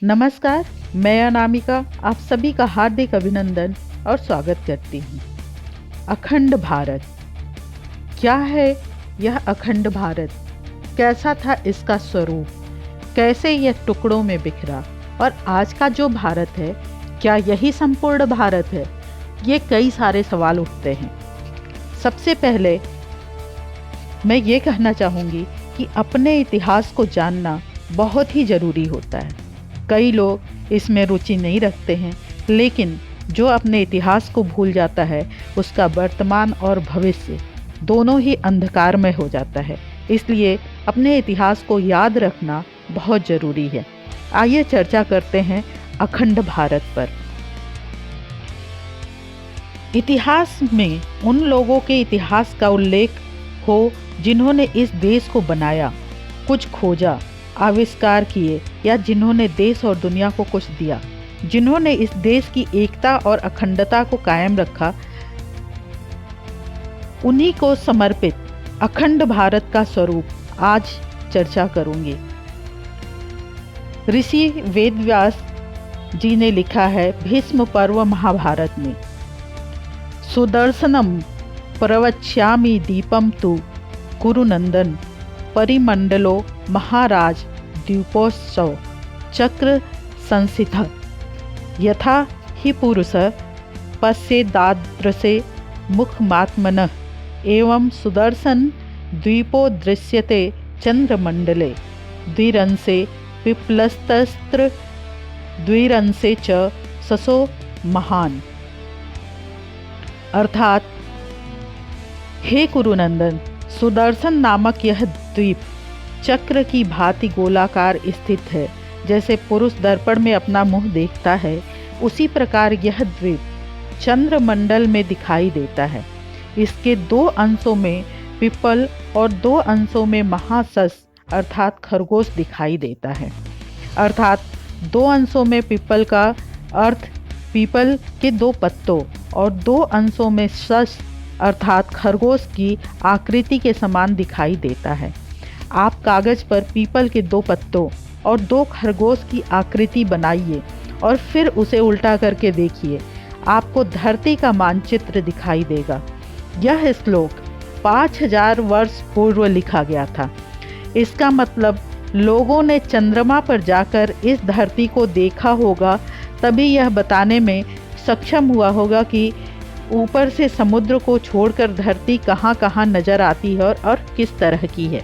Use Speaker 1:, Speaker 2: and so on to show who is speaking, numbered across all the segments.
Speaker 1: नमस्कार, मैं अनामिका आप सभी का हार्दिक अभिनंदन और स्वागत करती हूँ। अखंड भारत, क्या है यह अखंड भारत? कैसा था इसका स्वरूप? कैसे यह टुकड़ों में बिखरा? और आज का जो भारत है, क्या यही संपूर्ण भारत है? ये कई सारे सवाल उठते हैं। सबसे पहले मैं ये कहना चाहूँगी कि अपने इतिहास को जानना बहुत ही ज़रूरी होता है। कई लोग इसमें रुचि नहीं रखते हैं, लेकिन जो अपने इतिहास को भूल जाता है उसका वर्तमान और भविष्य दोनों ही अंधकारमय हो जाता है। इसलिए अपने इतिहास को याद रखना बहुत ज़रूरी है। आइए चर्चा करते हैं अखंड भारत पर। इतिहास में उन लोगों के इतिहास का उल्लेख हो जिन्होंने इस देश को बनाया, कुछ खोजा, आविष्कार किए, या जिन्होंने देश और दुनिया को कुछ दिया, जिन्होंने इस देश की एकता और अखंडता को कायम रखा, उन्हीं को समर्पित अखंड भारत का स्वरूप आज चर्चा करूंगी। ऋषि वेदव्यास जी ने लिखा है भीष्म पर्व महाभारत में, सुदर्शनम प्रवक्ष्यामि दीपम तु कुरुनंदन परिमंडलो महाराज द्वीपोत्सव चक्र संसितः यथा हि पुरुष पश्येदादृशे मुखमात्मनः एवं सुदर्शन द्वीपो दृश्यते चंद्रमंडले द्विरंशे पिप्लस्तस्त्र द्विरंशे च ससो महान। अर्थात, हे कुरुनंदन, सुदर्शन नामक यह द्वीप चक्र की भांति गोलाकार स्थित है। जैसे पुरुष दर्पण में अपना मुंह देखता है, उसी प्रकार यह द्वीप चंद्रमंडल में दिखाई देता है। इसके 2 अंशों में पिपल और 2 अंशों में महासस अर्थात खरगोश दिखाई देता है। अर्थात 2 अंशों में पिपल का अर्थ पीपल के 2 पत्तों और 2 अंशों में सस अर्थात खरगोश की आकृति के समान दिखाई देता है। आप कागज़ पर पीपल के 2 पत्तों और 2 खरगोश की आकृति बनाइए और फिर उसे उल्टा करके देखिए, आपको धरती का मानचित्र दिखाई देगा। यह श्लोक 5000 वर्ष पूर्व लिखा गया था। इसका मतलब लोगों ने चंद्रमा पर जाकर इस धरती को देखा होगा, तभी यह बताने में सक्षम हुआ होगा कि ऊपर से समुद्र को छोड़कर धरती कहाँ कहाँ नजर आती है और किस तरह की है।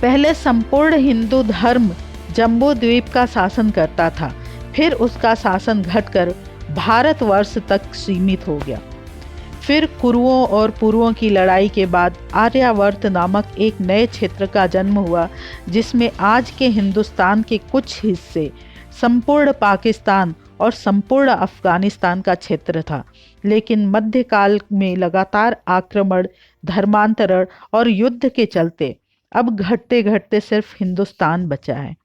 Speaker 1: पहले संपूर्ण हिंदू धर्म जम्बू द्वीप का शासन करता था, फिर उसका शासन घटकर भारतवर्ष तक सीमित हो गया। फिर कुरुओं और पुरुओं की लड़ाई के बाद आर्यावर्त नामक एक नए क्षेत्र का जन्म हुआ, जिसमें आज के हिंदुस्तान के कुछ हिस्से, संपूर्ण पाकिस्तान और संपूर्ण अफगानिस्तान का क्षेत्र था। लेकिन मध्यकाल में लगातार आक्रमण, धर्मांतरण और युद्ध के चलते अब घटते घटते सिर्फ हिंदुस्तान बचा है।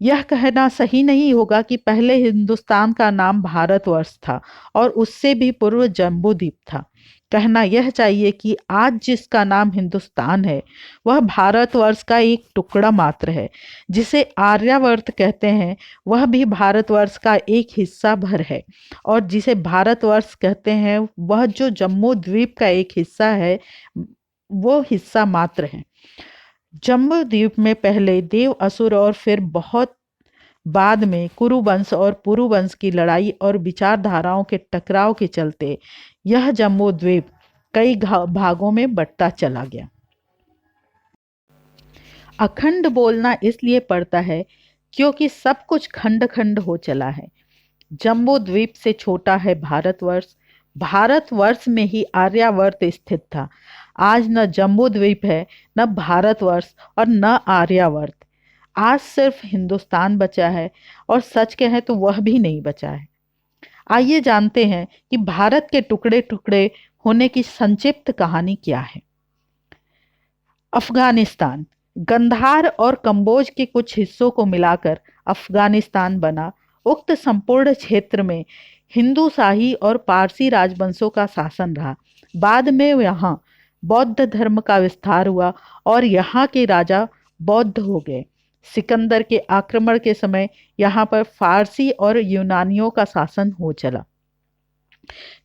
Speaker 1: यह कहना सही नहीं होगा कि पहले हिंदुस्तान का नाम भारतवर्ष था और उससे भी पूर्व जम्बूद्वीप था। कहना यह चाहिए कि आज जिसका नाम हिंदुस्तान है, वह भारतवर्ष का एक टुकड़ा मात्र है। जिसे आर्यावर्त कहते हैं, वह भी भारतवर्ष का एक हिस्सा भर है, और जिसे भारतवर्ष कहते हैं, वह जो जम्मू द्वीप का एक हिस्सा है, वो हिस्सा मात्र है। जम्बू द्वीप में पहले देव, असुर और फिर बहुत बाद में कुरुवंश और पुरुवंश की लड़ाई और विचारधाराओं के टकराव के चलते यह जम्बू द्वीप कई भागों में बंटता चला गया। अखंड बोलना इसलिए पड़ता है क्योंकि सब कुछ खंड खंड हो चला है। जम्बू द्वीप से छोटा है भारतवर्ष। भारतवर्ष में ही आर्यावर्त स्थित था। आज न जम्बू द्वीप है, न भारतवर्ष और न आर्यावर्त। आज सिर्फ हिंदुस्तान बचा है, और सच कहें तो वह भी नहीं बचा है। आइए जानते हैं कि भारत के टुकड़े टुकड़े होने की संक्षिप्त कहानी क्या है। अफगानिस्तान, गंधार और कंबोज के कुछ हिस्सों को मिलाकर अफगानिस्तान बना। उक्त संपूर्ण क्षेत्र में हिंदू शाही और पारसी राजवंशों का शासन रहा। बाद में यहाँ बौद्ध धर्म का विस्तार हुआ और यहाँ के राजा बौद्ध हो गए। सिकंदर के आक्रमण के समय यहाँ पर फारसी और यूनानियों का शासन हो चला।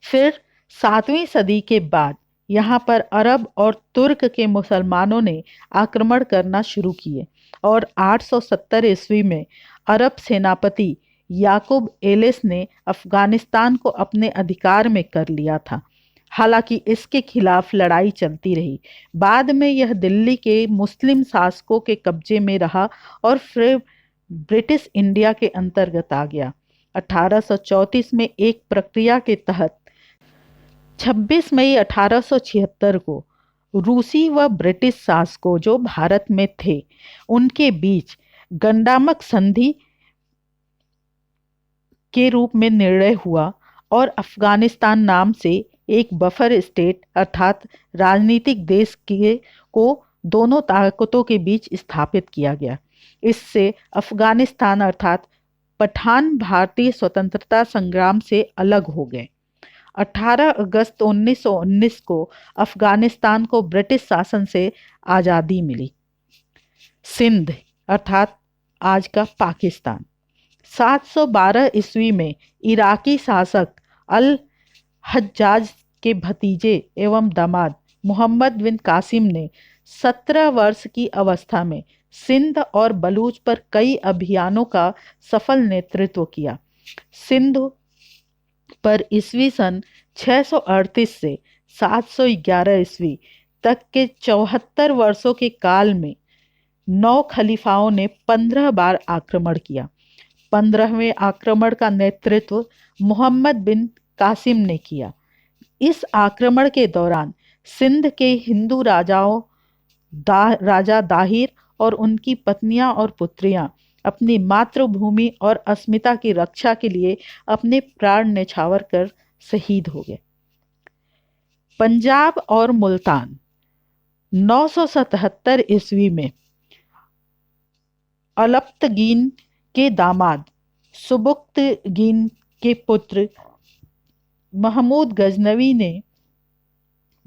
Speaker 1: फिर 7वीं सदी के बाद यहाँ पर अरब और तुर्क के मुसलमानों ने आक्रमण करना शुरू किए और 870 ईस्वी में अरब सेनापति याकूब एलिस ने अफगानिस्तान को अपने अधिकार में कर लिया था। हालांकि इसके खिलाफ लड़ाई चलती रही। बाद में यह दिल्ली के मुस्लिम शासकों के कब्जे में रहा और फिर ब्रिटिश इंडिया के अंतर्गत आ गया। 1834 में एक प्रक्रिया के तहत 26 मई 1876 को रूसी व ब्रिटिश शासकों जो भारत में थे उनके बीच गंडामक संधि के रूप में निर्णय हुआ और अफगानिस्तान नाम से एक बफर स्टेट अर्थात राजनीतिक देश को दोनों ताकतों के बीच स्थापित किया गया। इससे अफगानिस्तान अर्थात पठान भारतीय स्वतंत्रता संग्राम से अलग हो गए। 18 अगस्त 1919 को अफगानिस्तान को ब्रिटिश शासन से आज़ादी मिली। सिंध अर्थात आज का पाकिस्तान 712 ईस्वी में इराकी शासक अल हज्जाज के भतीजे एवं दामाद मोहम्मद बिन कासिम ने 17 वर्ष की अवस्था में सिंध और बलूच पर कई अभियानों का सफल नेतृत्व किया। सिंध पर ईस्वी सन 638 से 711 ईस्वी तक के 74 वर्षों के काल में 9 खलीफाओं ने 15 बार आक्रमण किया। 15वें आक्रमण का नेतृत्व मोहम्मद बिन कासिम ने किया। इस आक्रमण के दौरान सिंध के हिंदू राजाओं राजा दाहिर और उनकी पत्नियां और पुत्रियां अपनी मातृभूमि और अस्मिता की रक्षा के लिए अपने प्राण न्यौछावर कर शहीद हो गए। पंजाब और मुल्तान 977 ईस्वी में अलप्तगीन के दामाद सुबुक्तगीन के पुत्र महमूद गजनवी ने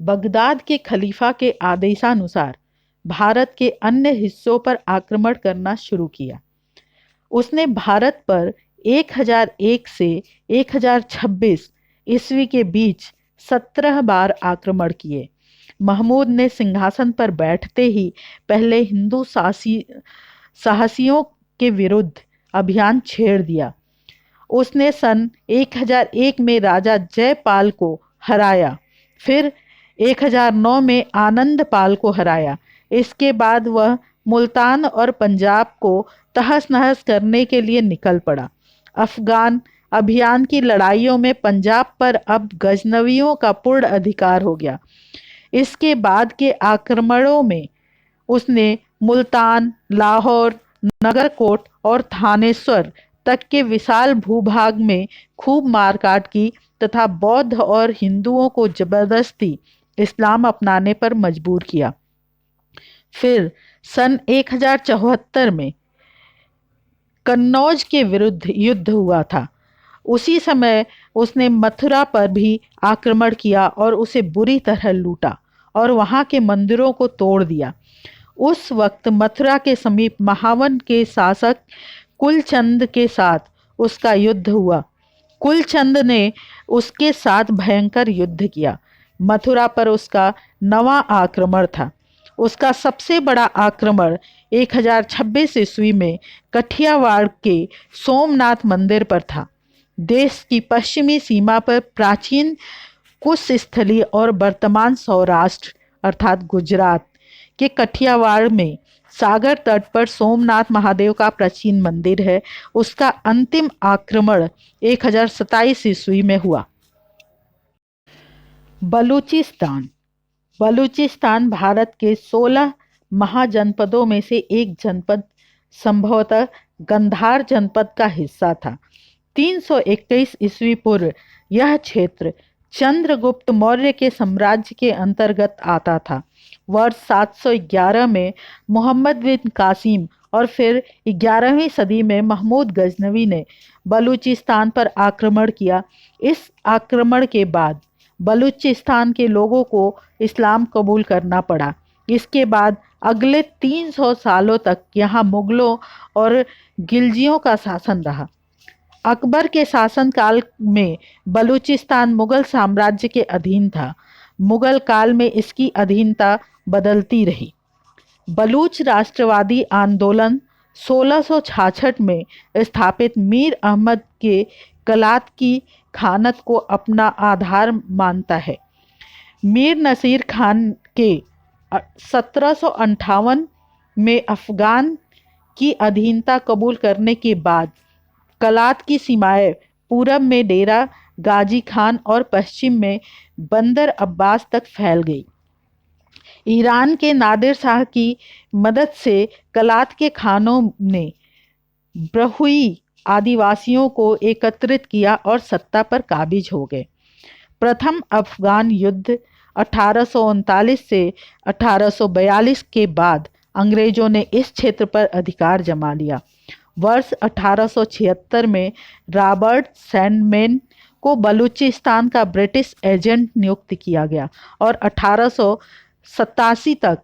Speaker 1: बगदाद के खलीफा के आदेशानुसार भारत के अन्य हिस्सों पर आक्रमण करना शुरू किया। उसने भारत पर 1001 से 1026 ईस्वी के बीच 17 बार आक्रमण किए। महमूद ने सिंहासन पर बैठते ही पहले हिंदू साहसियों के विरुद्ध अभियान छेड़ दिया। उसने सन 1001 में राजा जयपाल को हराया, फिर 1009 में आनंदपाल को हराया। इसके बाद वह मुल्तान और पंजाब को तहस नहस करने के लिए निकल पड़ा। अफगान अभियान की लड़ाइयों में पंजाब पर अब गजनवियों का पूर्ण अधिकार हो गया। इसके बाद के आक्रमणों में उसने मुल्तान, लाहौर, नगरकोट और थानेश्वर तक के विशाल भूभाग में खूब मारकाट की तथा बौद्ध और हिंदुओं को जबरदस्ती इस्लाम अपनाने पर मजबूर किया। फिर सन 1074 में कन्नौज के विरुद्ध युद्ध हुआ था। उसी समय उसने मथुरा पर भी आक्रमण किया और उसे बुरी तरह लूटा और वहां के मंदिरों को तोड़ दिया। उस वक्त मथुरा के समीप महावन के शासक कुलचंद के साथ उसका युद्ध हुआ। कुलचंद ने उसके साथ भयंकर युद्ध किया। मथुरा पर उसका 9वां आक्रमण था। उसका सबसे बड़ा आक्रमण 1026 ईस्वी में कठियावाड़ के सोमनाथ मंदिर पर था। देश की पश्चिमी सीमा पर प्राचीन कुश स्थली और वर्तमान सौराष्ट्र अर्थात गुजरात के कठियावाड़ में सागर तट पर सोमनाथ महादेव का प्राचीन मंदिर है। उसका अंतिम आक्रमण 1027 ईस्वी में हुआ। बलूचिस्तान बलूचिस्तान भारत के 16 महाजनपदों में से एक जनपद, संभवतः गंधार जनपद का हिस्सा था। 321 ईस्वी पूर्व यह क्षेत्र चंद्रगुप्त मौर्य के साम्राज्य के अंतर्गत आता था। वर्ष 711 में मोहम्मद बिन कासिम और फिर 11वीं सदी में महमूद गजनवी ने बलूचिस्तान पर आक्रमण किया। इस आक्रमण के बाद बलूचिस्तान के लोगों को इस्लाम कबूल करना पड़ा। इसके बाद अगले 300 सालों तक यहाँ मुगलों और खिलजियों का शासन रहा। अकबर के शासनकाल में बलूचिस्तान मुगल साम्राज्य के अधीन था। मुगल काल में इसकी अधीनता बदलती रही। बलूच राष्ट्रवादी आंदोलन 1666 में स्थापित मीर अहमद के कलात की खानत को अपना आधार मानता है। मीर नसीर खान के 1758 में अफगान की अधीनता कबूल करने के बाद कलात की सीमाएं पूरब में डेरा गाजी खान और पश्चिम में बंदर अब्बास तक फैल गई। ईरान के नादिर शाह की मदद से कलात के खानों ने ब्रहुई आदिवासियों को एकत्रित किया और सत्ता पर काबिज हो गए। प्रथम अफगान युद्ध 1839 से 1842 के बाद अंग्रेजों ने इस क्षेत्र पर अधिकार जमा लिया। वर्ष 1876 में रॉबर्ट सैंडमैन को बलूचिस्तान का ब्रिटिश एजेंट नियुक्त किया गया और 1887 तक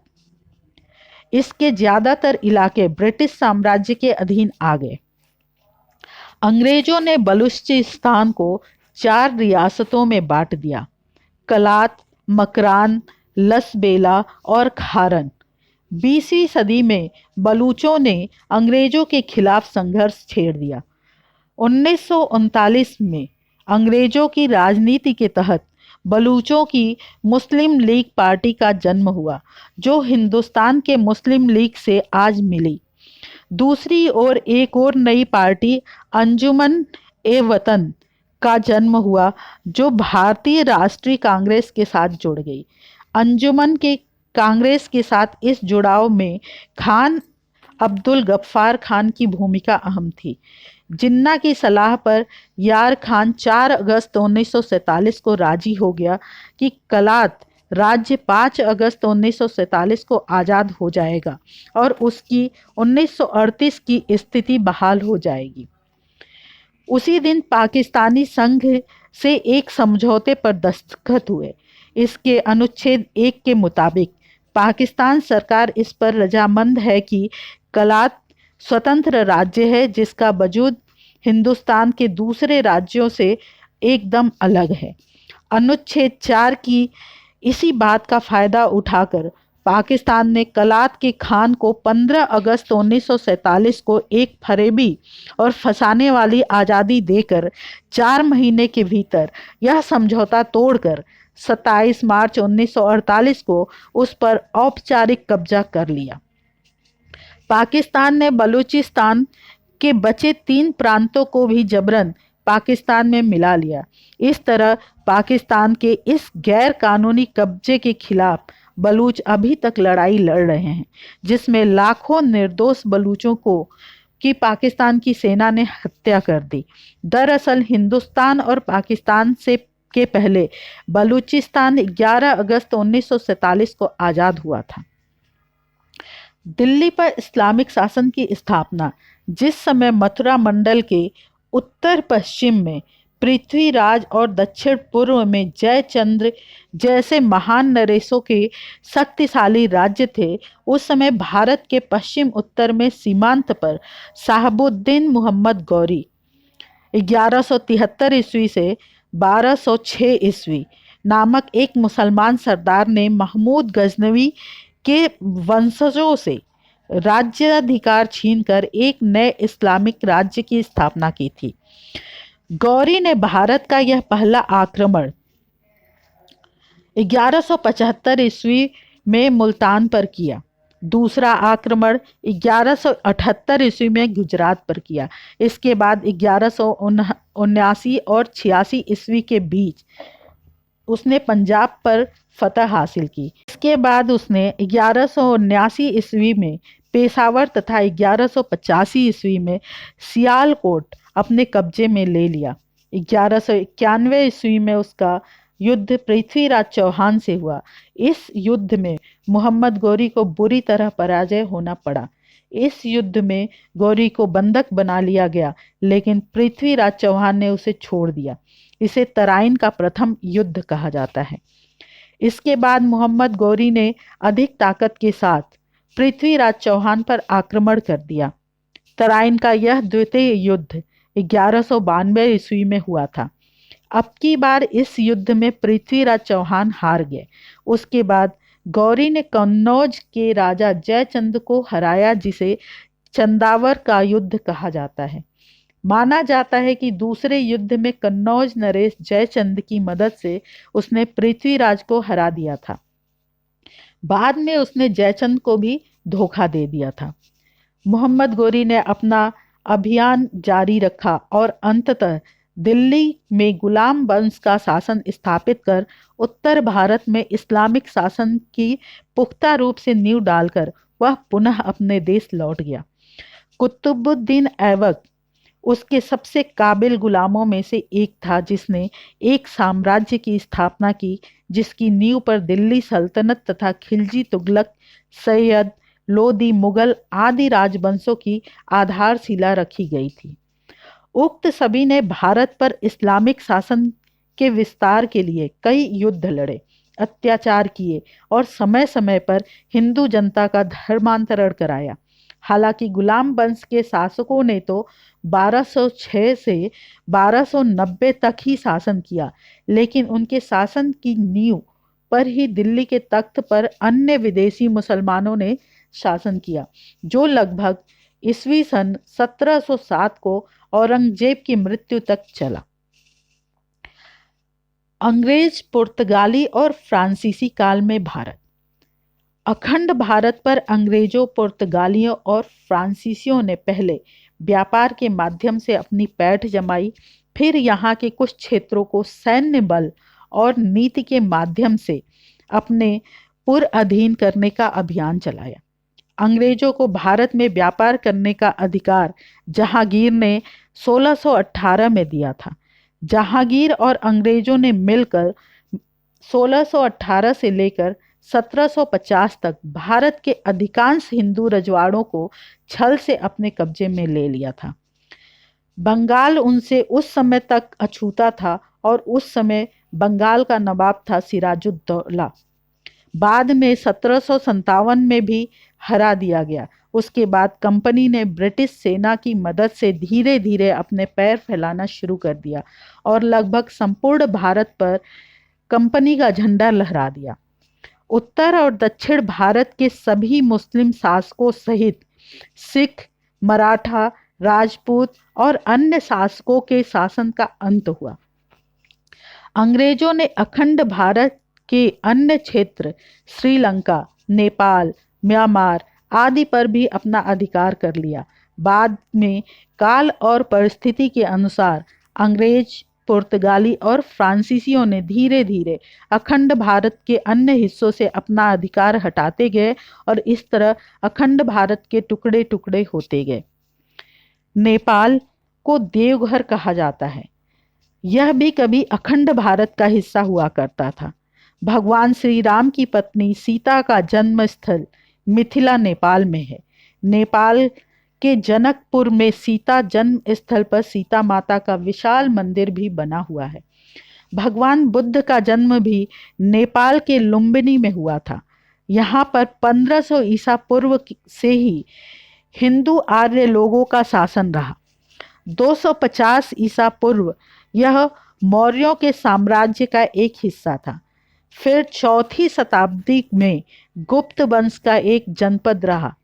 Speaker 1: इसके ज़्यादातर इलाके ब्रिटिश साम्राज्य के अधीन आ गए। अंग्रेजों ने बलूचिस्तान को 4 रियासतों में बांट दिया: कलात, मकरान, लसबेला और खारन। 20वीं सदी में बलूचों ने अंग्रेजों के खिलाफ संघर्ष छेड़ दिया। 1939 में अंग्रेजों की राजनीति के तहत बलूचों की मुस्लिम लीग पार्टी का जन्म हुआ, जो हिंदुस्तान के मुस्लिम लीग से आज मिली। दूसरी ओर एक और नई पार्टी अंजुमन ए वतन का जन्म हुआ, जो भारतीय राष्ट्रीय कांग्रेस के साथ जुड़ गई। अंजुमन के कांग्रेस के साथ इस जुड़ाव में खान अब्दुल गफ्फार खान की भूमिका अहम थी। जिन्ना की सलाह पर यार खान 4 अगस्त 1947 को राजी हो गया कि कलात राज्य 5 अगस्त 1947 को आज़ाद हो जाएगा और उसकी 1938 की स्थिति बहाल हो जाएगी। उसी दिन पाकिस्तानी संघ से एक समझौते पर दस्तखत हुए। इसके अनुच्छेद 1 के मुताबिक पाकिस्तान सरकार इस पर रजामंद है कि कलात स्वतंत्र राज्य है, जिसका वजूद हिंदुस्तान के दूसरे राज्यों से एकदम अलग है। अनुच्छेद 4 की इसी बात का फायदा उठाकर पाकिस्तान ने कलात के खान को 15 अगस्त 1947 को एक फरेबी और फंसाने वाली आज़ादी देकर 4 महीने के भीतर यह समझौता तोड़कर 27 मार्च 1948 को उस पर औपचारिक कब्जा कर लिया। पाकिस्तान ने बलूचिस्तान के बचे 3 प्रांतों को भी जबरन पाकिस्तान में मिला लिया। इस तरह पाकिस्तान के इस गैर कानूनी कब्जे के खिलाफ बलूच अभी तक लड़ाई लड़ रहे हैं, जिसमें लाखों निर्दोष बलूचों को कि पाकिस्तान की सेना ने हत्या कर दी। दरअसल हिंदुस्तान और पाकिस्तान से के पहले बलूचिस्तान 11 अगस्त 1947 को आज़ाद हुआ था। दिल्ली पर इस्लामिक शासन की स्थापना जिस समय मथुरा मंडल के उत्तर पश्चिम में पृथ्वीराज और दक्षिण पूर्व में जयचंद्र जैसे महान नरेशों के शक्तिशाली राज्य थे, उस समय भारत के पश्चिम उत्तर में सीमांत पर साहबुद्दीन मोहम्मद गौरी 1173 ईस्वी से 1206 ईस्वी नामक एक मुसलमान सरदार ने महमूद गजनवी के वंशजों से राज्याधिकार छीनकर एक नए इस्लामिक राज्य की स्थापना की थी। गौरी ने भारत का यह पहला आक्रमण 1175 ईस्वी में मुल्तान पर किया। दूसरा आक्रमण 1178 ईस्वी में गुजरात पर किया। इसके बाद 1179 और 86 ईस्वी के बीच उसने पंजाब पर फतह हासिल की। इसके बाद उसने 1179 ईस्वी में पेशावर तथा 1185 ईस्वी में सियालकोट अपने कब्जे में ले लिया। 1191 ईस्वी में उसका युद्ध पृथ्वीराज चौहान से हुआ। इस युद्ध में मोहम्मद गौरी को बुरी तरह पराजय होना पड़ा। इस युद्ध में गौरी को बंधक बना लिया गया, लेकिन पृथ्वीराज चौहान ने उसे छोड़ दिया। इसे तराइन का प्रथम युद्ध कहा जाता है। इसके बाद मोहम्मद गौरी ने अधिक ताकत के साथ पृथ्वीराज चौहान पर आक्रमण कर दिया। तराइन का यह द्वितीय युद्ध 1192 ईस्वी में हुआ था। अब की बार इस युद्ध में पृथ्वीराज चौहान हार गए। उसके बाद गौरी ने कन्नौज के राजा जयचंद को हराया, जिसे चंदावर का युद्ध कहा जाता है। माना जाता है कि दूसरे युद्ध में कन्नौज नरेश जयचंद की मदद से उसने पृथ्वीराज को हरा दिया था। बाद में उसने जयचंद को भी धोखा दे दिया था। मोहम्मद गोरी ने अपना अभियान जारी रखा और अंततः दिल्ली में गुलाम वंश का शासन स्थापित कर उत्तर भारत में इस्लामिक शासन की पुख्ता रूप से नींव डालकर वह पुनः अपने देश लौट गया। कुतुबुद्दीन ऐबक उसके सबसे काबिल गुलामों में से एक था, जिसने एक साम्राज्य की स्थापना की जिसकी नींव पर दिल्ली सल्तनत तथा खिलजी, तुगलक, सैयद, लोदी, मुगल आदि राजवंशों की आधारशिला रखी गई थी। उक्त सभी ने भारत पर इस्लामिक शासन के विस्तार के लिए कई युद्ध लड़े, अत्याचार किए और समय समय पर हिंदू जनता का धर्मांतरण कराया। हालांकि गुलाम वंश के शासकों ने तो 1206 से 1290 तक ही शासन किया, लेकिन उनके शासन की नींव पर ही दिल्ली के तख्त पर अन्य विदेशी मुसलमानों ने शासन किया, जो लगभग ईस्वी सन 1707 को औरंगजेब की मृत्यु तक चला। अंग्रेज, पुर्तगाली और फ्रांसीसी काल में भारत। अखंड भारत पर अंग्रेजों, पुर्तगालियों और फ्रांसीसियों ने पहले व्यापार के माध्यम से अपनी पैठ जमाई, फिर यहाँ के कुछ क्षेत्रों को सैन्य बल और नीति के माध्यम से अपने पुर अधीन करने का अभियान चलाया। अंग्रेजों को भारत में व्यापार करने का अधिकार जहांगीर ने 1618 में दिया था। जहांगीर और अंग्रेजों ने मिलकर 1618 से लेकर 1750 तक भारत के अधिकांश हिंदू रजवाड़ों को छल से अपने कब्जे में ले लिया था। बंगाल उनसे उस समय तक अछूता था और उस समय बंगाल का नवाब था सिराजुद्दौला। बाद में 1757 में भी हरा दिया गया। उसके बाद कंपनी ने ब्रिटिश सेना की मदद से धीरे धीरे अपने पैर फैलाना शुरू कर दिया और लगभग संपूर्ण भारत पर कंपनी का झंडा लहरा दिया। उत्तर और दक्षिण भारत के सभी मुस्लिम शासकों सहित सिख, मराठा, राजपूत और अन्य शासकों के शासन का अंत हुआ। अंग्रेजों ने अखंड भारत के अन्य क्षेत्र श्रीलंका, नेपाल, म्यांमार आदि पर भी अपना अधिकार कर लिया। बाद में काल और परिस्थिति के अनुसार अंग्रेज, पुर्तगाली और फ्रांसीसियों ने धीरे धीरे अखंड भारत के अन्य हिस्सों से अपना अधिकार हटाते गए और इस तरह अखंड भारत के टुकड़े टुकड़े होते गए। नेपाल को देवघर कहा जाता है। यह भी कभी अखंड भारत का हिस्सा हुआ करता था। भगवान श्री राम की पत्नी सीता का जन्म स्थल मिथिला, नेपाल में है। नेपाल के जनकपुर में सीता जन्म स्थल पर सीता माता का विशाल मंदिर भी बना हुआ है। भगवान बुद्ध का जन्म भी नेपाल के लुम्बिनी में हुआ था। यहाँ पर 1500 ईसा पूर्व से ही हिंदू आर्य लोगों का शासन रहा। 250 ईसा पूर्व यह मौर्यों के साम्राज्य का एक हिस्सा था। फिर 4वीं शताब्दी में गुप्त वंश का एक जनपद रहा।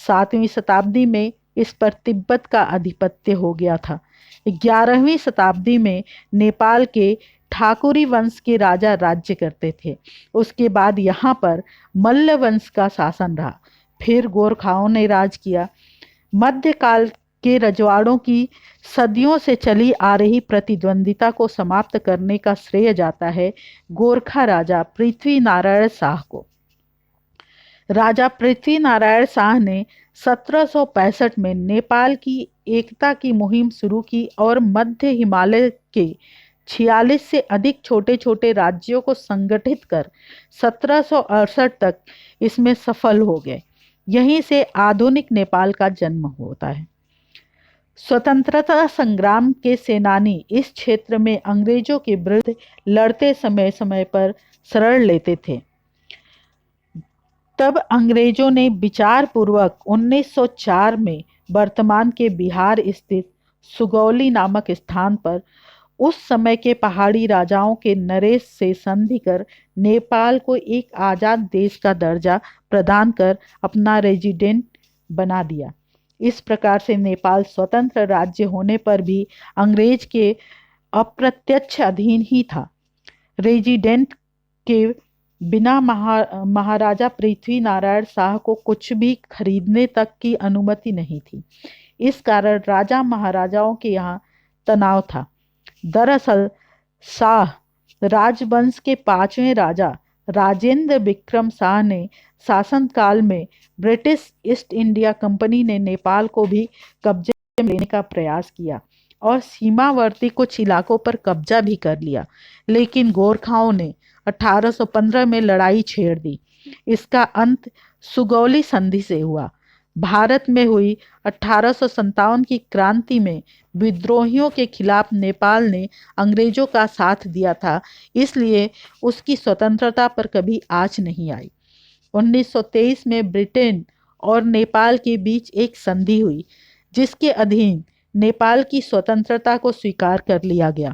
Speaker 1: 7वीं शताब्दी में इस पर तिब्बत का आधिपत्य हो गया था। 11वीं शताब्दी में नेपाल के ठाकुरी वंश के राजा राज्य करते थे। उसके बाद यहाँ पर मल्ल वंश का शासन रहा। फिर गोरखाओं ने राज किया। मध्यकाल के रजवाड़ों की सदियों से चली आ रही प्रतिद्वंदिता को समाप्त करने का श्रेय जाता है गोरखा राजा पृथ्वी नारायण शाह को। राजा पृथ्वी नारायण शाह ने 1765 में नेपाल की एकता की मुहिम शुरू की और मध्य हिमालय के 46 से अधिक छोटे छोटे राज्यों को संगठित कर 1768 तक इसमें सफल हो गए। यहीं से आधुनिक नेपाल का जन्म होता है। स्वतंत्रता संग्राम के सेनानी इस क्षेत्र में अंग्रेजों के विरुद्ध लड़ते समय समय पर शरण लेते थे। तब अंग्रेजों ने विचारपूर्वक 1904 में वर्तमान के बिहार स्थित सुगौली नामक स्थान पर उस समय के पहाड़ी राजाओं के नरेश से संधि कर नेपाल को एक आजाद देश का दर्जा प्रदान कर अपना रेजिडेंट बना दिया। इस प्रकार से नेपाल स्वतंत्र राज्य होने पर भी अंग्रेज के अप्रत्यक्ष अधीन ही था। रेजिडेंट के बिना महाराजा पृथ्वी नारायण शाह को कुछ भी खरीदने तक की अनुमति नहीं थी। इस कारण राजा महाराजाओं के यहाँ तनाव था। दरअसल शाह राजवंश के 5वें राजा राजेंद्र विक्रम शाह ने शासनकाल में ब्रिटिश ईस्ट इंडिया कंपनी ने नेपाल को भी कब्जे में लेने का प्रयास किया और सीमावर्ती कुछ इलाकों पर कब्जा भी कर लिया, लेकिन गोरखाओं ने 1815 में लड़ाई छेड़ दी। इसका अंत सुगौली संधि से हुआ। भारत में हुई 1857 की क्रांति में विद्रोहियों के खिलाफ नेपाल ने अंग्रेजों का साथ दिया था, इसलिए उसकी स्वतंत्रता पर कभी आँच नहीं आई। 1923 में ब्रिटेन और नेपाल के बीच एक संधि हुई, जिसके अधीन नेपाल की स्वतंत्रता को स्वीकार कर लिया गया।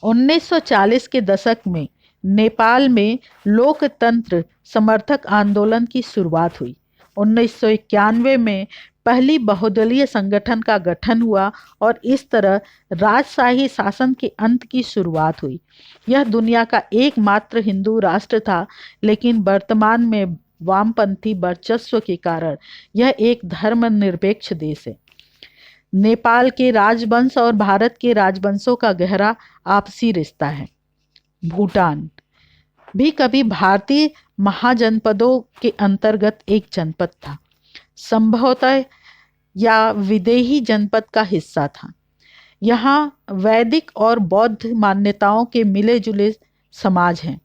Speaker 1: 1940 के दशक में नेपाल में लोकतंत्र समर्थक आंदोलन की शुरुआत हुई। 1991 में पहली बहुदलीय संगठन का गठन हुआ और इस तरह राजशाही शासन के अंत की शुरुआत हुई। यह दुनिया का एकमात्र हिंदू राष्ट्र था, लेकिन वर्तमान में वामपंथी वर्चस्व के कारण यह एक धर्मनिरपेक्ष देश है। नेपाल के राजवंश और भारत के राजवंशों का गहरा आपसी रिश्ता है। भूटान भी कभी भारतीय महाजनपदों के अंतर्गत एक जनपद था, संभवतः या विदेही जनपद का हिस्सा था। यहाँ वैदिक और बौद्ध मान्यताओं के मिले जुले समाज हैं।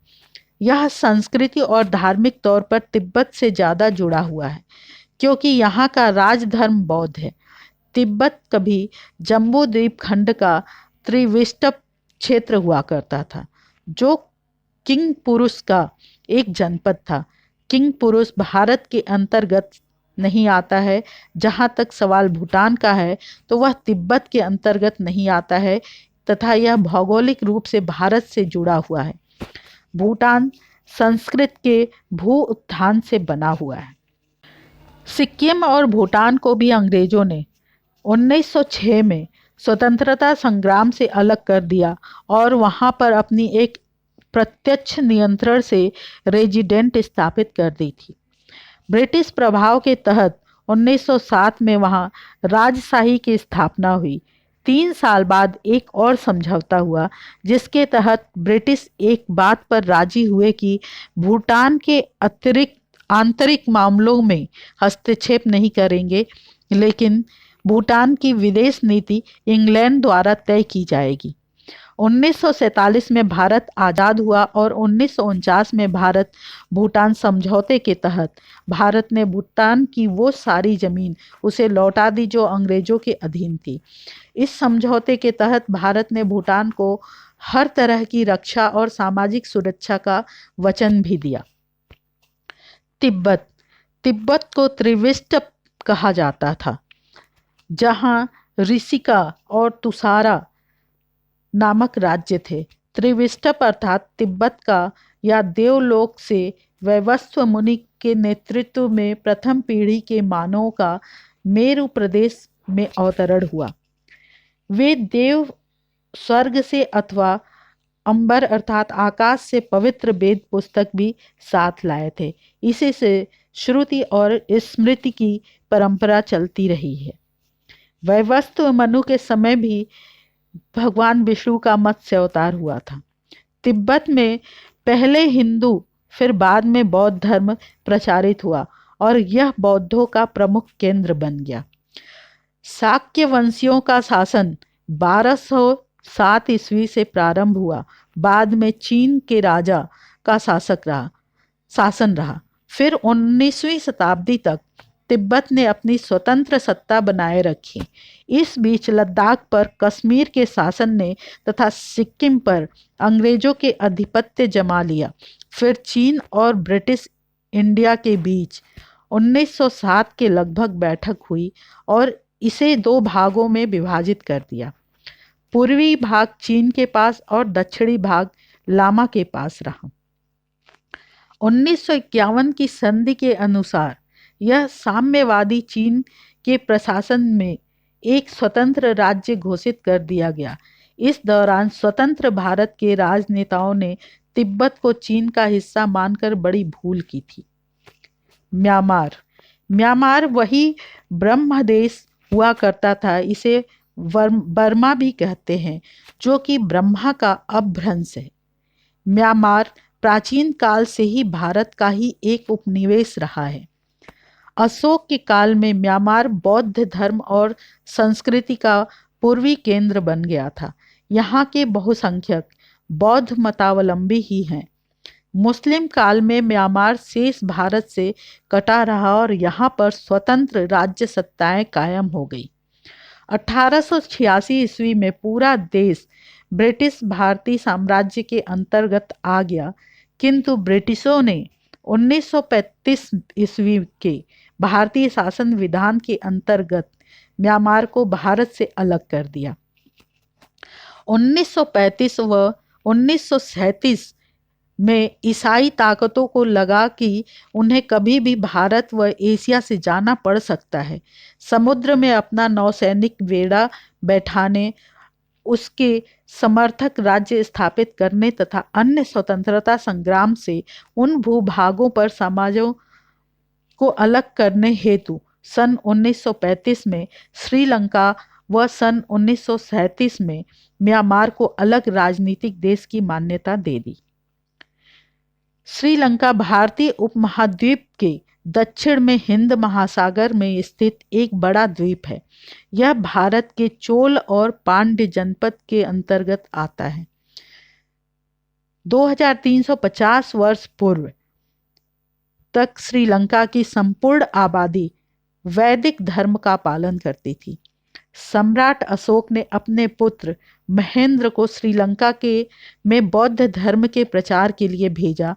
Speaker 1: यह संस्कृति और धार्मिक तौर पर तिब्बत से ज़्यादा जुड़ा हुआ है, क्योंकि यहाँ का राजधर्म बौद्ध है। तिब्बत कभी जम्बू द्वीप खंड का त्रिविष्टप क्षेत्र हुआ करता था, जो किंग पुरुष का एक जनपद था। किंग पुरुष भारत के अंतर्गत नहीं आता है। जहाँ तक सवाल भूटान का है, तो वह तिब्बत के अंतर्गत नहीं आता है तथा यह भौगोलिक रूप से भारत से जुड़ा हुआ है। भूटान संस्कृत के भू उत्थान से बना हुआ है। सिक्किम और भूटान को भी अंग्रेजों ने 1906 में स्वतंत्रता संग्राम से अलग कर दिया और वहां पर अपनी एक प्रत्यक्ष नियंत्रण से रेजिडेंट स्थापित कर दी थी। ब्रिटिश प्रभाव के तहत 1907 में वहां राजशाही की स्थापना हुई। 3 साल बाद एक और समझौता हुआ, जिसके तहत ब्रिटिश एक बात पर राजी हुए कि भूटान के अतिरिक्त आंतरिक मामलों में हस्तक्षेप नहीं करेंगे, लेकिन भूटान की विदेश नीति इंग्लैंड द्वारा तय की जाएगी। 1947 में भारत आज़ाद हुआ और 1949 में भारत भूटान समझौते के तहत भारत ने भूटान की वो सारी ज़मीन उसे लौटा दी जो अंग्रेज़ों के अधीन थी। इस समझौते के तहत भारत ने भूटान को हर तरह की रक्षा और सामाजिक सुरक्षा का वचन भी दिया। तिब्बत को त्रिविष्टप कहा जाता था, जहाँ ऋषिका और तुसारा नामक राज्य थे। त्रिविष्टप अर्थात तिब्बत का या देवलोक से वैवस्व मुनि के नेतृत्व में प्रथम पीढ़ी के मानवों का मेरु प्रदेश में अवतरण हुआ। वे देव स्वर्ग से अथवा अंबर अर्थात आकाश से पवित्र वेद पुस्तक भी साथ लाए थे। इसी से श्रुति और स्मृति की परंपरा चलती रही है। वैवस्व मनु के समय भी भगवान विष्णु का मत्स्य अवतार हुआ था। तिब्बत में पहले हिंदू फिर बाद में बौद्ध धर्म प्रचारित हुआ और यह बौद्धों का प्रमुख केंद्र बन गया। शाक्य वंशियों का शासन 1207 ईस्वी से प्रारंभ हुआ। बाद में चीन के राजा का शासन रहा। फिर 19वीं शताब्दी तक तिब्बत ने अपनी स्वतंत्र सत्ता बनाए रखी। इस बीच लद्दाख पर कश्मीर के शासन ने तथा सिक्किम पर अंग्रेजों के आधिपत्य जमा लिया। फिर चीन और ब्रिटिश इंडिया के बीच 1907 के लगभग बैठक हुई और इसे 2 भागों में विभाजित कर दिया। पूर्वी भाग चीन के पास और दक्षिणी भाग लामा के पास रहा। 1951 की संधि के अनुसार यह साम्यवादी चीन के प्रशासन में एक स्वतंत्र राज्य घोषित कर दिया गया। इस दौरान स्वतंत्र भारत के राजनेताओं ने तिब्बत को चीन का हिस्सा मानकर बड़ी भूल की थी। म्यांमार वही ब्रह्मदेश हुआ करता था, इसे बर्मा भी कहते हैं, जो कि ब्रह्मा का अपभ्रंश है। म्यांमार प्राचीन काल से ही भारत का ही एक उपनिवेश रहा है। अशोक के काल में म्यांमार बौद्ध धर्म और संस्कृति का पूर्वी केंद्र बन गया था। यहाँ के बहुसंख्यक बौद्ध मतावलंबी ही हैं। मुस्लिम काल में म्यांमार शेष भारत से कटा रहा और यहाँ पर स्वतंत्र राज्य सत्ताएं कायम हो गई। 1886 ईस्वी में पूरा देश ब्रिटिश भारतीय साम्राज्य के अंतर्गत आ गया, किंतु ब्रिटिशों ने 1935 ईस्वी के भारतीय शासन विधान के अंतर्गत म्यांमार को भारत से अलग कर दिया। 1935 व 1937 में ईसाई ताकतों को लगा कि उन्हें कभी भी भारत व एशिया से जाना पड़ सकता है। समुद्र में अपना नौसैनिक बेड़ा बैठाने, उसके समर्थक राज्य स्थापित करने तथा अन्य स्वतंत्रता संग्राम से उन भूभागों पर समाजों को अलग करने हेतु सन 1935 में श्रीलंका व सन 1937 में म्यांमार को अलग राजनीतिक देश की मान्यता दे दी। श्रीलंका भारतीय उपमहाद्वीप के दक्षिण में हिंद महासागर में स्थित एक बड़ा द्वीप है। यह भारत के चोल और पांड्य जनपद के अंतर्गत आता है। 2350 वर्ष पूर्व तक श्रीलंका की संपूर्ण आबादी वैदिक धर्म का पालन करती थी। सम्राट अशोक ने अपने पुत्र महेंद्र को श्रीलंका में बौद्ध धर्म के प्रचार के लिए भेजा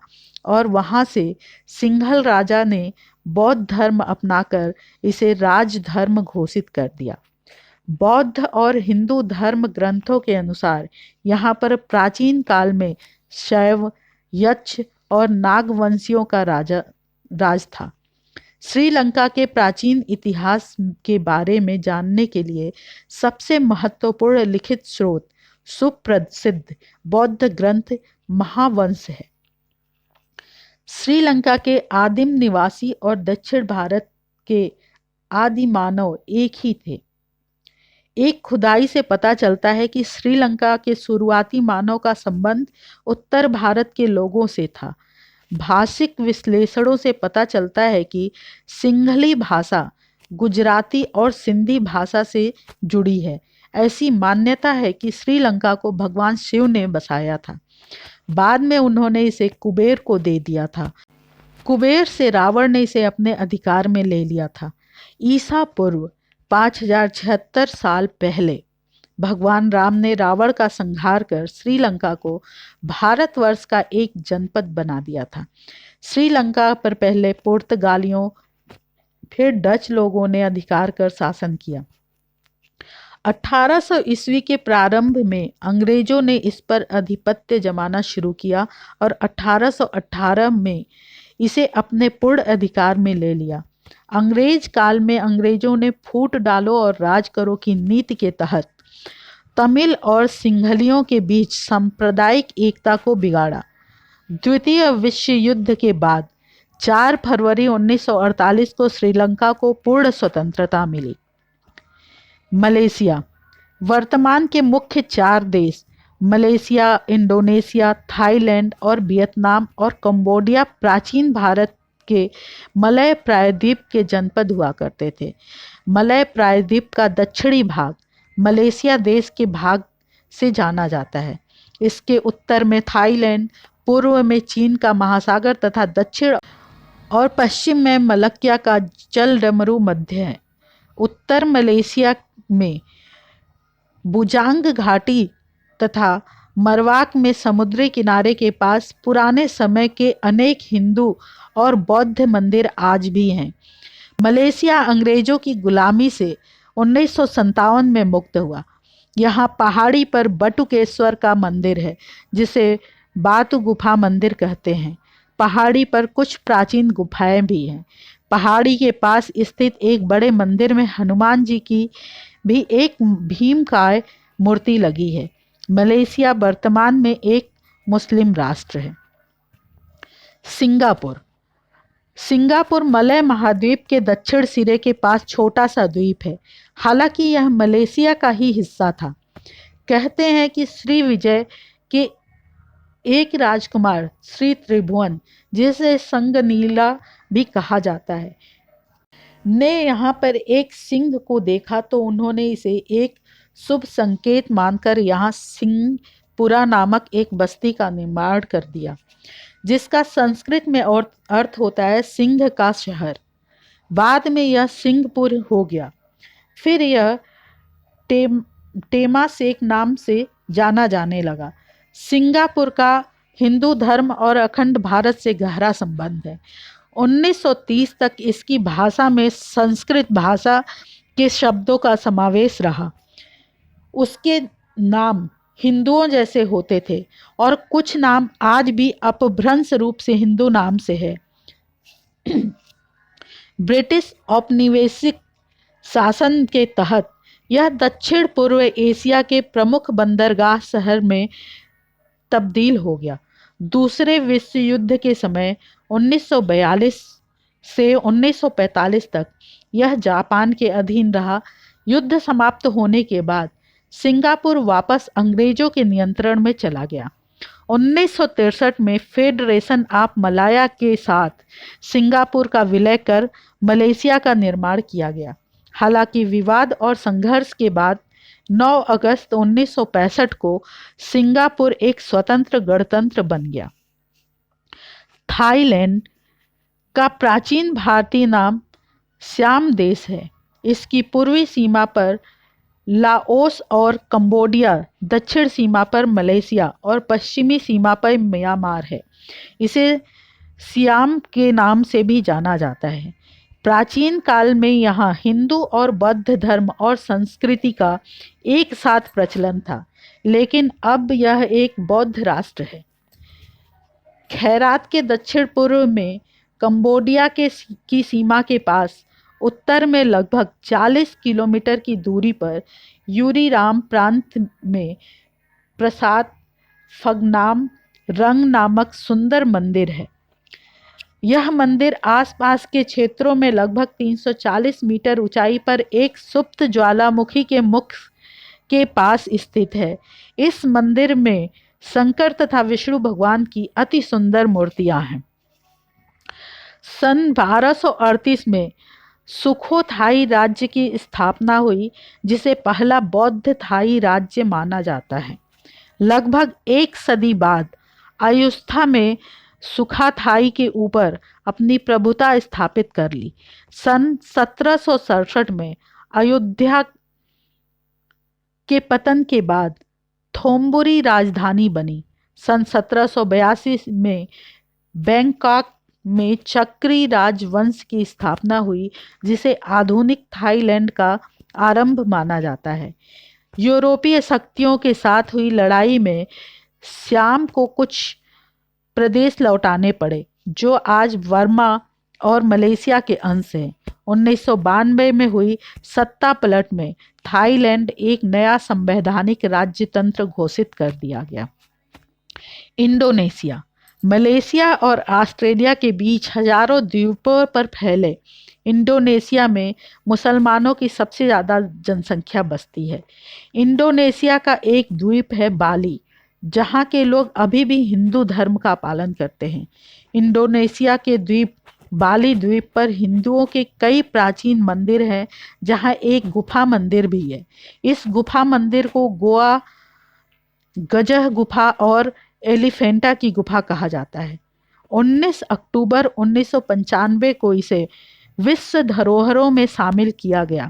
Speaker 1: और वहां से सिंघल राजा ने बौद्ध धर्म अपनाकर इसे राजधर्म घोषित कर दिया। बौद्ध और हिंदू धर्म ग्रंथों के अनुसार यहाँ पर प्राचीन काल में शैव, यक्ष और नागवंशियों का राज था। श्रीलंका के प्राचीन इतिहास के बारे में जानने के लिए सबसे महत्वपूर्ण लिखित स्रोत सुप्रसिद्ध बौद्ध ग्रंथ महावंश है। श्रीलंका के आदिम निवासी और दक्षिण भारत के आदि मानव एक ही थे। एक खुदाई से पता चलता है कि श्रीलंका के शुरुआती मानव का संबंध उत्तर भारत के लोगों से था। भाषिक विश्लेषणों से पता चलता है कि सिंघली भाषा गुजराती और सिंधी भाषा से जुड़ी है। ऐसी मान्यता है कि श्रीलंका को भगवान शिव ने बसाया था। बाद में उन्होंने इसे कुबेर को दे दिया था। कुबेर से रावण ने इसे अपने अधिकार में ले लिया था। ईसा पूर्व 5076 साल पहले भगवान राम ने रावण का संहार कर श्रीलंका को भारतवर्ष का एक जनपद बना दिया था। श्रीलंका पर पहले पुर्तगालियों फिर डच लोगों ने अधिकार कर शासन किया। 1800 ईस्वी के प्रारंभ में अंग्रेजों ने इस पर आधिपत्य जमाना शुरू किया और 1818 में इसे अपने पूर्ण अधिकार में ले लिया। अंग्रेज काल में अंग्रेजों ने फूट डालो और राज करो की नीति के तहत तमिल और सिंघलियों के बीच सांप्रदायिक एकता को बिगाड़ा। द्वितीय विश्व युद्ध के बाद 4 फरवरी 1948 को श्रीलंका को पूर्ण स्वतंत्रता मिली। मलेशिया। वर्तमान के मुख्य 4 देश मलेशिया, इंडोनेशिया, थाईलैंड और वियतनाम और कंबोडिया प्राचीन भारत के मलय प्रायद्वीप के जनपद हुआ करते थे। मलय प्रायद्वीप का दक्षिणी भाग मलेशिया देश के भाग से जाना जाता है। इसके उत्तर में थाईलैंड, पूर्व में चीन का महासागर तथा दक्षिण और पश्चिम में मलक्का का जल डमरू मध्य है। उत्तर मलेशिया में बुजांग घाटी तथा मरवाक में समुद्री किनारे के पास पुराने समय के अनेक हिंदू और बौद्ध मंदिर आज भी हैं। मलेशिया अंग्रेजों की गुलामी से 1957 में मुक्त हुआ। यहाँ पहाड़ी पर बटुकेश्वर का मंदिर है, जिसे बातु गुफा मंदिर कहते हैं। पहाड़ी पर कुछ प्राचीन गुफाएं भी हैं। पहाड़ी के पास स्थित एक बड़े मंदिर में हनुमान जी की भी एक भीमकाय मूर्ति लगी है। मलेशिया वर्तमान में एक मुस्लिम राष्ट्र है। सिंगापुर। सिंगापुर मलय महाद्वीप के दक्षिण सिरे के पास छोटा सा द्वीप है। हालांकि यह मलेशिया का ही हिस्सा था। कहते हैं कि श्री विजय के एक राजकुमार श्री त्रिभुवन, जिसे संगनीला भी कहा जाता है, ने यहाँ पर एक सिंह को देखा तो उन्होंने इसे एक शुभ संकेत मानकर यहाँ सिंहपुरा नामक एक बस्ती का निर्माण कर दिया, जिसका संस्कृत में और अर्थ होता है सिंह का शहर। बाद में यह सिंहपुर हो गया। फिर यह टेमासेक नाम से जाना जाने लगा। सिंगापुर का हिंदू धर्म और अखंड भारत से गहरा संबंध है। 1930 तक इसकी भाषा में संस्कृत भाषा के शब्दों का समावेश रहा। उसके नाम हिंदुओं जैसे होते थे और कुछ नाम आज भी अपभ्रंश रूप से हिंदू नाम से है। ब्रिटिश औपनिवेशिक शासन के तहत यह दक्षिण पूर्व एशिया के प्रमुख बंदरगाह शहर में तब्दील हो गया। दूसरे विश्व युद्ध के समय 1942 से 1945 तक यह जापान के अधीन रहा। युद्ध समाप्त होने के बाद सिंगापुर वापस अंग्रेजों के नियंत्रण में चला गया। 1963 में फेडरेशन ऑफ मलाया के साथ सिंगापुर का विलय कर मलेशिया का निर्माण किया गया। हालांकि विवाद और संघर्ष के बाद 9 अगस्त 1965 को सिंगापुर एक स्वतंत्र गणतंत्र बन गया। थाईलैंड का प्राचीन भारतीय नाम सियाम देश है। इसकी पूर्वी सीमा पर लाओस और कंबोडिया, दक्षिण सीमा पर मलेशिया और पश्चिमी सीमा पर म्यांमार है। इसे सियाम के नाम से भी जाना जाता है। प्राचीन काल में यहाँ हिंदू और बौद्ध धर्म और संस्कृति का एक साथ प्रचलन था, लेकिन अब यह एक बौद्ध राष्ट्र है। खैरात के दक्षिण पूर्व में कंबोडिया की सीमा के पास उत्तर में लगभग 40 किलोमीटर की दूरी पर यूरीराम प्रांत में प्रसाद फगनाम रंग नामक सुंदर मंदिर है। यह मंदिर आसपास के क्षेत्रों में लगभग 340 मीटर ऊंचाई पर एक सुप्त ज्वालामुखी के मुख के पास स्थित है। इस मंदिर में शंकर तथा विष्णु भगवान की अति सुंदर मूर्तियां हैं। सन 1238 में सुखो थाई राज्य की स्थापना हुई, जिसे पहला बौद्ध थाई राज्य माना जाता है। लगभग एक सदी बाद आयुस्था में सुखाथाई के ऊपर अपनी प्रभुता स्थापित कर ली। सन 1767 में अयोध्या के पतन के बाद थोम्बुरी राजधानी बनी। सन 1782 में बैंकॉक में चक्री राजवंश की स्थापना हुई, जिसे आधुनिक थाईलैंड का आरंभ माना जाता है। यूरोपीय शक्तियों के साथ हुई लड़ाई में सियाम को कुछ प्रदेश लौटाने पड़े, जो आज बर्मा और मलेशिया के अंश हैं। 1992 में हुई सत्ता पलट में थाईलैंड एक नया संवैधानिक राज्य तंत्र घोषित कर दिया गया। इंडोनेशिया। मलेशिया और ऑस्ट्रेलिया के बीच हजारों द्वीपों पर फैले इंडोनेशिया में मुसलमानों की सबसे ज़्यादा जनसंख्या बसती है। इंडोनेशिया का एक द्वीप है बाली, जहाँ के लोग अभी भी हिंदू धर्म का पालन करते हैं। इंडोनेशिया के द्वीप बाली द्वीप पर हिंदुओं के कई प्राचीन मंदिर हैं, जहाँ एक गुफा मंदिर भी है। इस गुफा मंदिर को गोवा गजह गुफा और एलिफेंटा की गुफा कहा जाता है। 19 अक्टूबर 1995 को इसे विश्व धरोहरों में शामिल किया गया।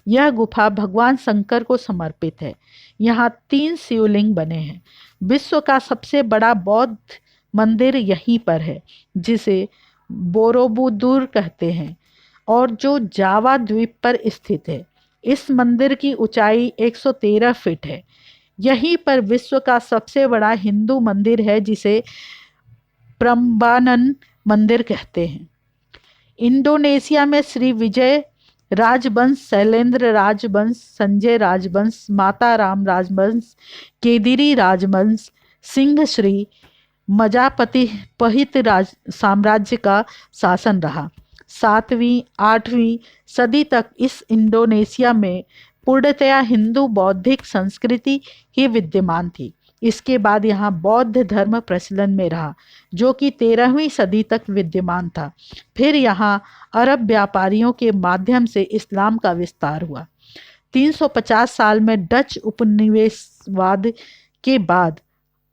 Speaker 1: यह गुफा भगवान शंकर को समर्पित है। यहाँ 3 शिवलिंग बने हैं। विश्व का सबसे बड़ा बौद्ध मंदिर यहीं पर है, जिसे बोरोबुदुर कहते हैं और जो जावा द्वीप पर स्थित है। इस मंदिर की ऊंचाई 113 फीट है। यहीं पर विश्व का सबसे बड़ा हिंदू मंदिर है, जिसे प्रम्बानन मंदिर कहते हैं। इंडोनेशिया में श्री विजय राजवंश, शैलेंद्र राजवंश, संजय राजवंश, माताराम राजवंश, केदिरी राजवंश, सिंह श्री मजापति पहित साम्राज्य का शासन रहा। 7वीं 8वीं सदी तक इस इंडोनेशिया में पूर्णतया हिंदू बौद्धिक संस्कृति ही विद्यमान थी। इसके बाद यहाँ बौद्ध धर्म प्रचलन में रहा, जो कि 13वीं सदी तक विद्यमान था। फिर यहाँ अरब व्यापारियों के माध्यम से इस्लाम का विस्तार हुआ। 350 साल में डच उपनिवेशवाद के बाद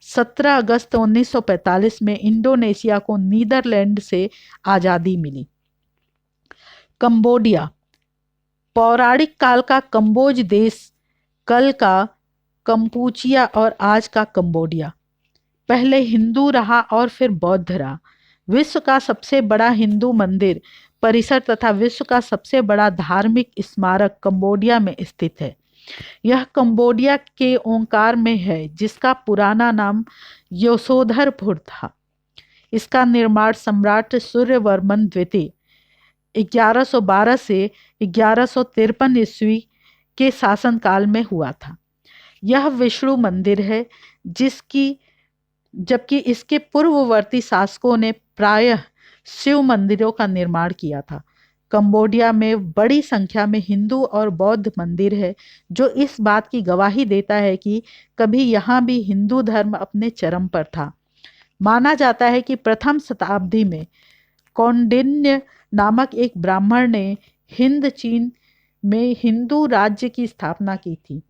Speaker 1: 17 अगस्त 1945 में इंडोनेशिया को नीदरलैंड से आज़ादी मिली। कंबोडिया पौराणिक काल का कंबोज देश, कल का कंपूचिया और आज का कंबोडिया पहले हिंदू रहा और फिर बौद्ध रहा। विश्व का सबसे बड़ा हिंदू मंदिर परिसर तथा विश्व का सबसे बड़ा धार्मिक स्मारक कंबोडिया में स्थित है। यह कंबोडिया के ओंकार में है, जिसका पुराना नाम यशोधरपुर था। इसका निर्माण सम्राट सूर्यवर्मन द्वितीय 1112 से 1153 ईस्वी के शासनकाल में हुआ था। यह विष्णु मंदिर है, जबकि इसके पूर्ववर्ती शासकों ने प्रायः शिव मंदिरों का निर्माण किया था। कंबोडिया में बड़ी संख्या में हिंदू और बौद्ध मंदिर है, जो इस बात की गवाही देता है कि कभी यहाँ भी हिंदू धर्म अपने चरम पर था। माना जाता है कि प्रथम शताब्दी में कौंडिन्य नामक एक ब्राह्मण ने हिंद चीन में हिंदू राज्य की स्थापना की थी।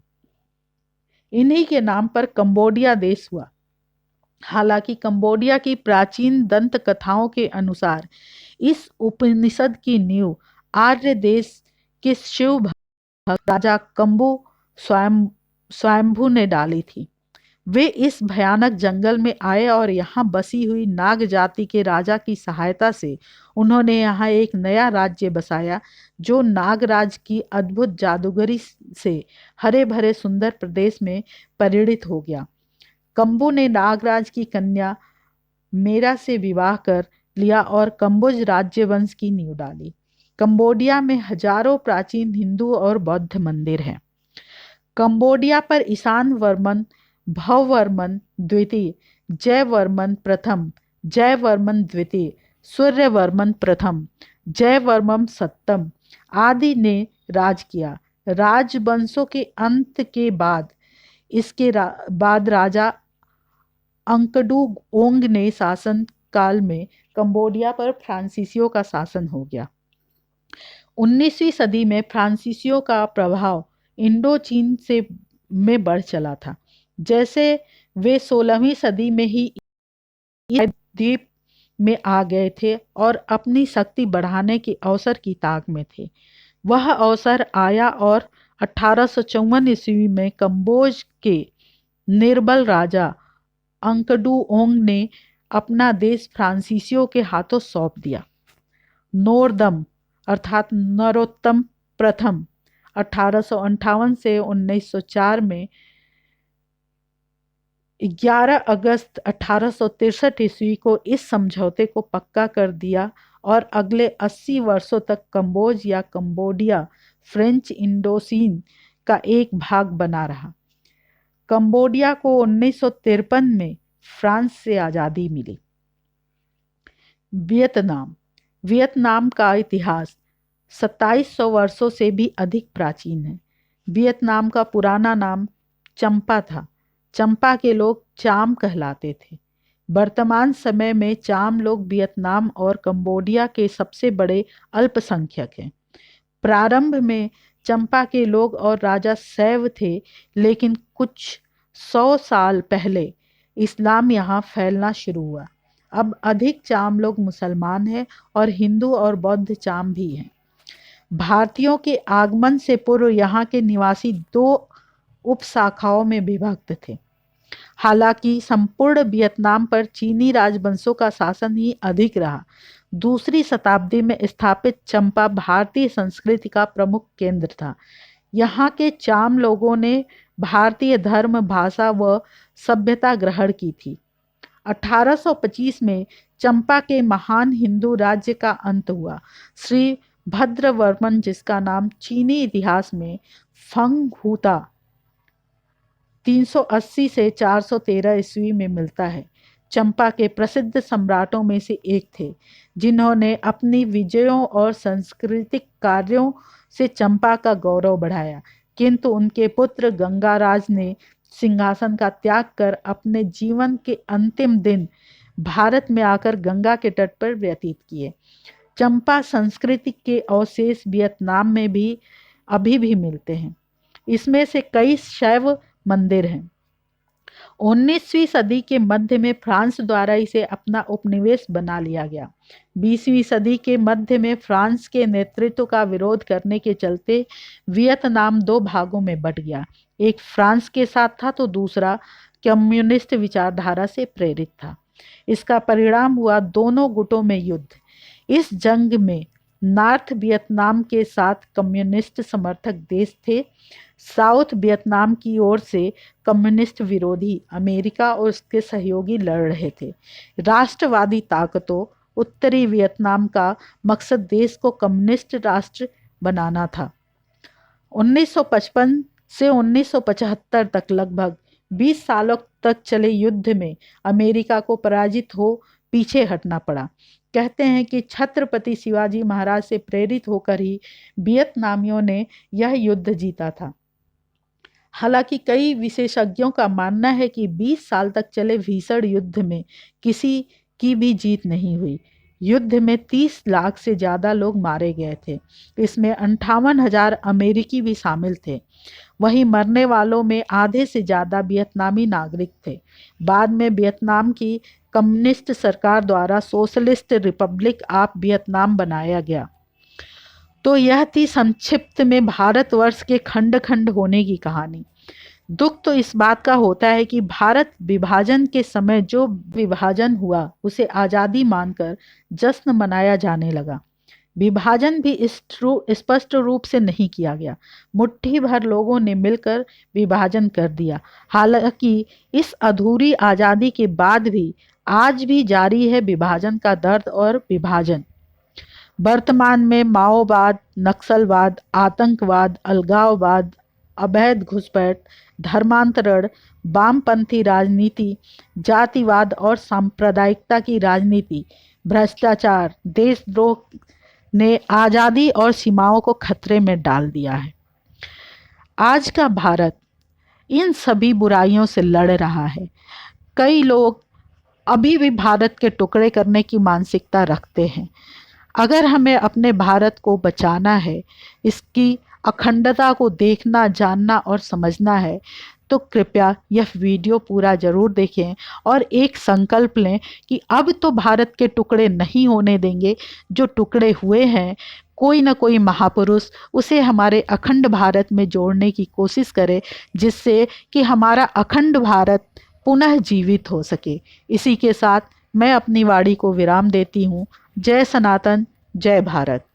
Speaker 1: इन्हीं के नाम पर कंबोडिया देश हुआ। हालांकि कंबोडिया की प्राचीन दंत कथाओं के अनुसार इस उपनिषद की नींव आर्य देश के शिव भक्त राजा कंबु स्वयंभू ने डाली थी। वे इस भयानक जंगल में आए और यहाँ बसी हुई नाग जाति के राजा की सहायता से उन्होंने यहाँ एक नया राज्य बसाया, जो नागराज की अद्भुत जादूगरी से हरे भरे सुंदर प्रदेश में परिणित हो गया। कंबू ने नागराज की कन्या मेरा से विवाह कर लिया और कंबुज राज्य वंश की नींव डाली। कंबोडिया में हजारों प्राचीन हिंदू और बौद्ध मंदिर हैं। कंबोडिया पर ईशान वर्मन, भववर्मन द्वितीय, जयवर्मन प्रथम, जयवर्मन द्वितीय, सूर्यवर्मन प्रथम, जयवर्मन सप्तम आदि ने राज किया। राजवंशों के अंत के बाद इसके बाद राजा अंकडुओंग ने शासन काल में कंबोडिया पर फ्रांसीसियों का शासन हो गया। 19वीं सदी में फ्रांसीसियों का प्रभाव इंडो चीन से में बढ़ चला था। जैसे वे 16वीं सदी में ही द्वीप में आ गए थे और अपनी शक्ति बढ़ाने के अवसर की ताक में थे। वह अवसर आया और 1854 ईस्वी में कंबोज के निर्बल राजा अंकडुओंग ने अपना देश फ्रांसीसियों के हाथों सौंप दिया। नोरदम अर्थात नरोत्तम प्रथम 1858 से 1904 में 11 अगस्त 1863 ईस्वी को इस समझौते को पक्का कर दिया और अगले 80 वर्षों तक कंबोज या कंबोडिया फ्रेंच इंडोचीन का एक भाग बना रहा। कंबोडिया को 1953 में फ्रांस से आज़ादी मिली। वियतनाम का इतिहास 2700 वर्षों से भी अधिक प्राचीन है। वियतनाम का पुराना नाम चंपा था। चंपा के लोग चाम कहलाते थे। वर्तमान समय में चाम लोग वियतनाम और कंबोडिया के सबसे बड़े अल्पसंख्यक हैं। प्रारंभ में चंपा के लोग और राजा शैव थे, लेकिन कुछ 100 साल पहले इस्लाम यहाँ फैलना शुरू हुआ। अब अधिक चाम लोग मुसलमान हैं और हिंदू और बौद्ध चाम भी हैं। भारतीयों के आगमन से पूर्व यहाँ के निवासी दो उपशाखाओं में विभक्त थे। हालांकि संपूर्ण वियतनाम पर चीनी राजवंशों का शासन ही अधिक रहा। दूसरी शताब्दी में स्थापित चंपा भारतीय संस्कृति का प्रमुख केंद्र था। यहाँ के चाम लोगों ने भारतीय धर्म, भाषा व सभ्यता ग्रहण की थी। 1825 में चंपा के महान हिंदू राज्य का अंत हुआ। श्री भद्रवर्मन, जिसका नाम चीनी इतिहास में फंग हुता 380 से 413 ईस्वी में मिलता है, चंपा के प्रसिद्ध सम्राटों में से एक थे, जिन्होंने अपनी विजयों और सांस्कृतिक कार्यों से चंपा का गौरव बढ़ाया। किंतु उनके पुत्र गंगाराज ने सिंहासन का त्याग कर अपने जीवन के अंतिम दिन भारत में आकर गंगा के तट पर व्यतीत किए। चंपा संस्कृति के अवशेष वियतनाम में भी अभी भी मिलते हैं। इसमें से कई शैव मंदिर हैं। 19वीं सदी के मध्य में फ्रांस द्वारा इसे अपना उपनिवेश बना लिया गया। 20वीं सदी के मध्य में फ्रांस के नेतृत्व का विरोध करने के चलते वियतनाम दो भागों में बंट गया। एक फ्रांस के साथ था तो दूसरा कम्युनिस्ट विचारधारा से प्रेरित था। इसका परिणाम हुआ दोनों गुटों में युद्ध। इस जंग में नॉर्थ वियतनाम के साथ कम्युनिस्ट समर्थक देश थे। साउथ वियतनाम की ओर से कम्युनिस्ट विरोधी अमेरिका और उसके सहयोगी लड़ रहे थे। राष्ट्रवादी ताकतों उत्तरी वियतनाम का मकसद देश को कम्युनिस्ट राष्ट्र बनाना था। 1955 से 1975 तक लगभग 20 सालों तक चले युद्ध में अमेरिका को पराजित हो पीछे हटना पड़ा। कहते हैं कि छत्रपति शिवाजी महाराज से प्रेरित होकर ही वियतनामियों ने यह युद्ध जीता था। हालांकि कई विशेषज्ञों का मानना है कि 20 साल तक चले भीषण युद्ध में किसी की भी जीत नहीं हुई। युद्ध में 30 लाख से ज़्यादा लोग मारे गए थे। इसमें 58,000 अमेरिकी भी शामिल थे। वहीं मरने वालों में आधे से ज़्यादा वियतनामी नागरिक थे। बाद में वियतनाम की कम्युनिस्ट सरकार द्वारा सोशलिस्ट रिपब्लिक ऑफ वियतनाम बनाया गया। तो यह थी संक्षिप्त में भारतवर्ष के खंड खंड होने की कहानी। दुख तो इस बात का होता है कि भारत विभाजन के समय जो विभाजन हुआ उसे आज़ादी मानकर जश्न मनाया जाने लगा। विभाजन भी स्पष्ट रूप से नहीं किया गया। मुट्ठी भर लोगों ने मिलकर विभाजन कर दिया। हालांकि इस अधूरी आज़ादी के बाद भी आज भी जारी है विभाजन का दर्द और विभाजन। वर्तमान में माओवाद, नक्सलवाद, आतंकवाद, अलगाववाद, अवैध घुसपैठ, धर्मांतरण, वामपंथी राजनीति, जातिवाद और सांप्रदायिकता की राजनीति, भ्रष्टाचार, देशद्रोह ने आज़ादी और सीमाओं को खतरे में डाल दिया है। आज का भारत इन सभी बुराइयों से लड़ रहा है। कई लोग अभी भी भारत के टुकड़े करने की मानसिकता रखते हैं। अगर हमें अपने भारत को बचाना है, इसकी अखंडता को देखना, जानना और समझना है, तो कृपया यह वीडियो पूरा ज़रूर देखें और एक संकल्प लें कि अब तो भारत के टुकड़े नहीं होने देंगे। जो टुकड़े हुए हैं, कोई ना कोई महापुरुष उसे हमारे अखंड भारत में जोड़ने की कोशिश करे, जिससे कि हमारा अखंड भारत पुनः जीवित हो सके। इसी के साथ मैं अपनी वाणी को विराम देती हूँ। जय सनातन, जय भारत।